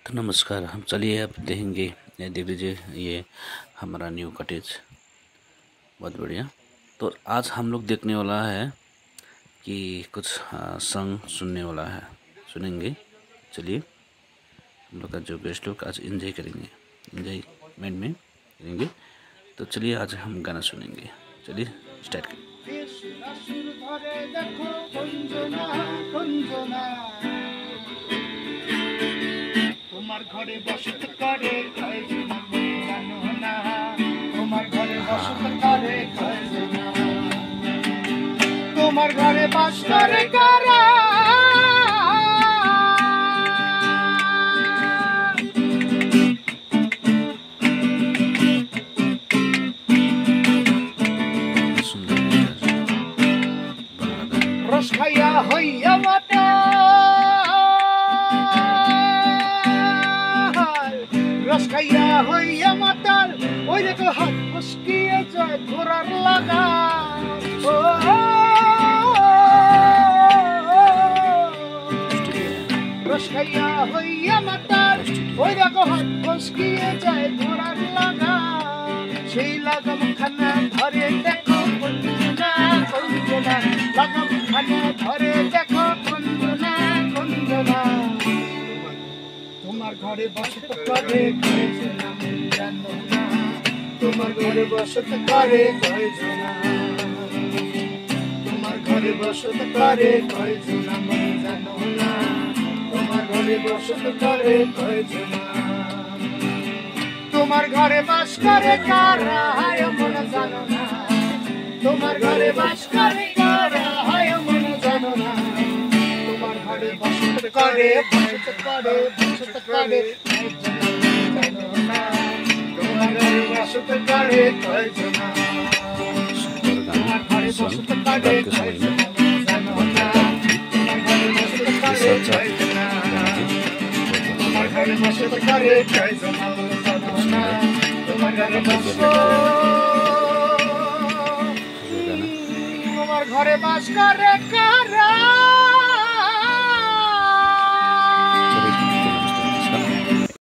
तो नमस्कार। हम चलिए अब देखेंगे, ये देख लीजिए, ये हमारा न्यू कॉटेज बहुत बढ़िया। तो आज हम लोग देखने वाला है कि कुछ सॉन्ग सुनने वाला है, सुनेंगे। चलिए हम लोग का जो बेस्ट लोग आज एंजॉय करेंगे, एंजॉयमेंट में करेंगे। तो चलिए आज हम गाना सुनेंगे। चलिए स्टार्ट करें। তোমার ঘরে বসত করে কয়জন জানো না, তোমার ঘরে বসত করে কয়জন, তোমার ঘরে বাস করে কারা, রস খাইয়া হইয়া মাতা, রস খাইয়া হইয়া মাতাল, ওই দেখো হাত ফসকিয়ে যায় ঘোরার লাগা। রস খাইয়া হইয়া মাতাল, ওই দেখো হাত ফসকিয়ে যায় ঘোরার লাগা। সেই লাগাম খানা ধরে দেখো কঞ্জনা কঞ্জনা, লাগাম খানা ধরে দেখো কঞ্জনা কঞ্জনা। তোমার ঘরে বসত করে কয়জন জানো না, তোমার ঘরে বসত করে কয়জন, তোমার ঘরে বসত করে কয়জন জানো না, তোমার ঘরে বসত করে কয়জন, তোমার ঘরে বাস করে কারা মন জানো না, তোমার ঘরে বাস করে কারা মন জানো না, তোমার ঘরে বসত করে বসত করে বসত করে জানো না, তোমার ঘরে বসত করে কয়জন, তোমার ঘরে বসত করে কয়জন জানো না, তোমার ঘরে বসত করে কয়জন, তোমার ঘরে বসত করে কয়জন জানো না, তোমার ঘরে বসত, তোমার ঘরে বাস করে কারা।